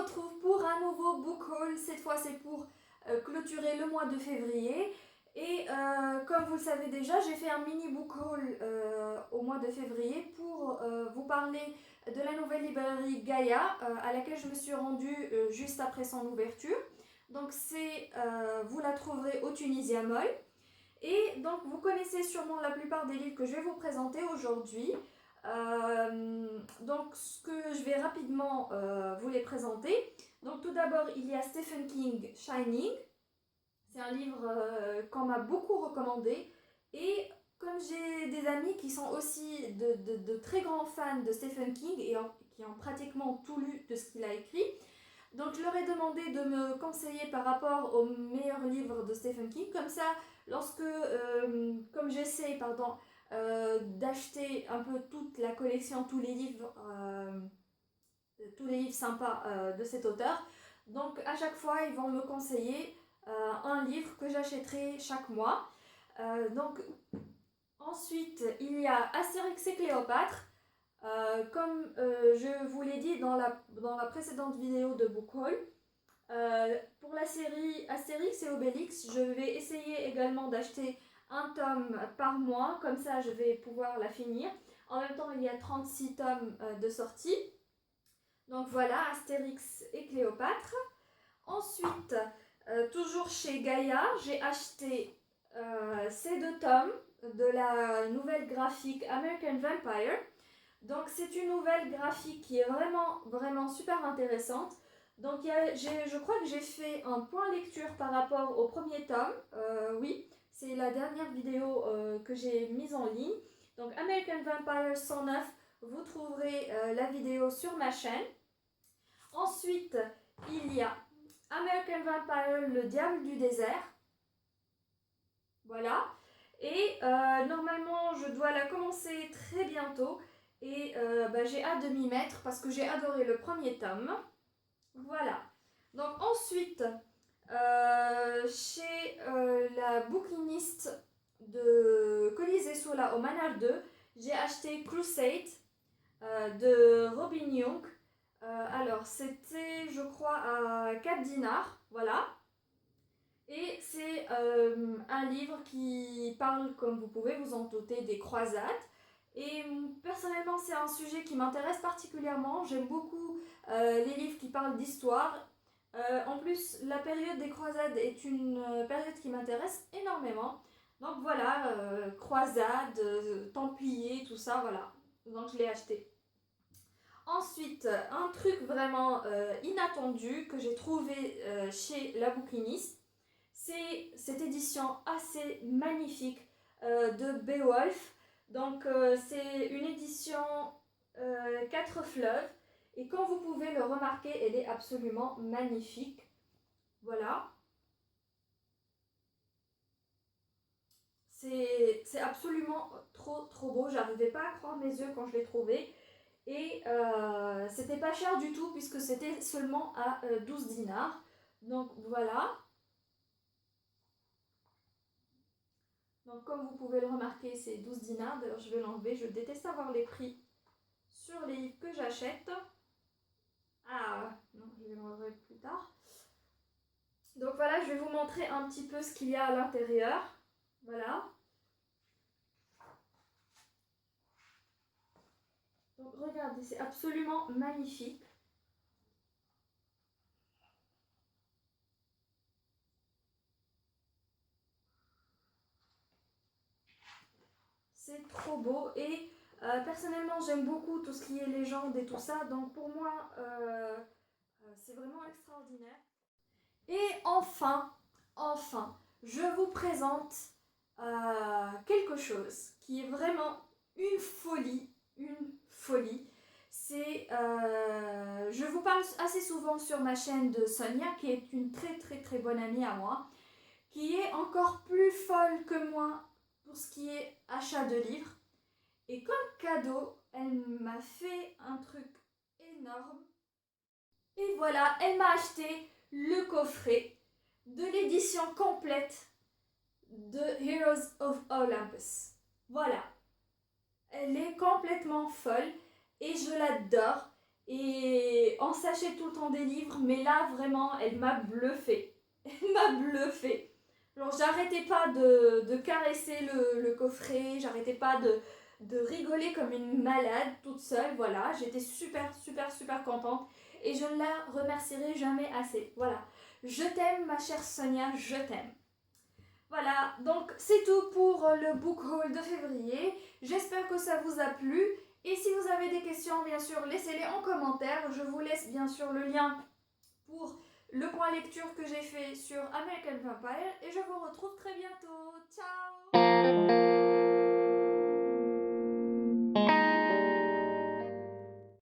retrouve pour un nouveau book haul. Cette fois, c'est pour clôturer le mois de février. Et comme vous le savez déjà, j'ai fait un mini book haul au mois de février pour vous parler de la nouvelle librairie Gaïa à laquelle je me suis rendue juste après son ouverture. Donc vous la trouverez au Tunisia Mall. Et donc vous connaissez sûrement la plupart des livres que je vais vous présenter aujourd'hui. Donc ce que je vais rapidement vous les présenter. Donc tout d'abord il y a Stephen King Shining. C'est un livre qu'on m'a beaucoup recommandé. Et comme j'ai des amis qui sont aussi de très grands fans de Stephen King et qui ont pratiquement tout lu de ce qu'il a écrit, donc je leur ai demandé de me conseiller par rapport aux meilleurs livres de Stephen King. Comme ça, comme j'essaie, d'acheter un peu toute la collection, tous les livres sympas de cet auteur. Donc à chaque fois, ils vont me conseiller un livre que j'achèterai chaque mois. Ensuite, il y a Astérix et Cléopâtre. Comme je vous l'ai dit dans la précédente vidéo de Book Haul, pour la série Astérix et Obélix, je vais essayer également d'acheter un tome par mois, comme ça je vais pouvoir la finir. En même temps, il y a 36 tomes de sortie. Donc voilà, Astérix et Cléopâtre. Ensuite, toujours chez Gaïa, j'ai acheté ces deux tomes de la nouvelle graphique American Vampire. Donc c'est une nouvelle graphique qui est vraiment super intéressante. Donc je crois que j'ai fait un point lecture par rapport au premier tome. Oui, c'est la dernière vidéo que j'ai mise en ligne. Donc American Vampire 109, vous trouverez la vidéo sur ma chaîne. Ensuite, il y a American Vampire, le diable du désert. Voilà. Et normalement, je dois la commencer très bientôt. Et j'ai hâte de m'y mettre parce que j'ai adoré le premier tome. Voilà. Donc ensuite, chez la bouquiniste de Colisée Sola au Manal 2, j'ai acheté Crusade de Robin Young. Alors c'était, je crois, à 4 dinars. Voilà. Et c'est un livre qui parle, comme vous pouvez vous en douter, des croisades. Et personnellement, c'est un sujet qui m'intéresse particulièrement. J'aime beaucoup les livres qui parlent d'histoire. En plus, la période des croisades est une période qui m'intéresse énormément. Donc voilà, croisades, templiers, tout ça, voilà. Donc je l'ai acheté. Ensuite, un truc vraiment inattendu que j'ai trouvé chez la bouquiniste, c'est cette édition assez magnifique de Beowulf. Donc c'est une édition 4 fleuves et comme vous pouvez le remarquer, elle est absolument magnifique. Voilà. C'est absolument trop beau. J'arrivais pas à croire mes yeux quand je l'ai trouvé. Et c'était pas cher du tout puisque c'était seulement à 12 dinars. Donc voilà. Donc comme vous pouvez le remarquer, c'est 12 dinars. D'ailleurs, je vais l'enlever. Je déteste avoir les prix sur les livres que j'achète. Ah non, je vais l'enlever plus tard. Donc voilà, je vais vous montrer un petit peu ce qu'il y a à l'intérieur. Voilà. Donc regardez, c'est absolument magnifique. C'est trop beau et personnellement j'aime beaucoup tout ce qui est légende et tout ça. Donc pour moi, c'est vraiment extraordinaire. Et enfin, je vous présente quelque chose qui est vraiment une folie, C'est, je vous parle assez souvent sur ma chaîne de Sonia, qui est une très bonne amie à moi, qui est encore plus folle que moi pour ce qui est achat de livres. Et comme cadeau, elle m'a fait un truc énorme. Et voilà, elle m'a acheté le coffret de l'édition complète de Heroes of Olympus. Voilà. Elle est complètement folle et je l'adore. et on s'achète tout le temps des livres, mais là vraiment elle m'a bluffée. Elle m'a bluffée. Alors j'arrêtais pas de caresser le coffret, j'arrêtais pas de rigoler comme une malade toute seule, voilà, j'étais super super super contente et je ne la remercierai jamais assez. Voilà, je t'aime ma chère Sonia, je t'aime. Voilà, donc c'est tout pour le book haul de février. J'espère que ça vous a plu. Et si vous avez des questions, bien sûr, laissez-les en commentaire. Je vous laisse bien sûr le lien pour le point lecture que j'ai fait sur American Vampire. Et je vous retrouve très bientôt. Ciao!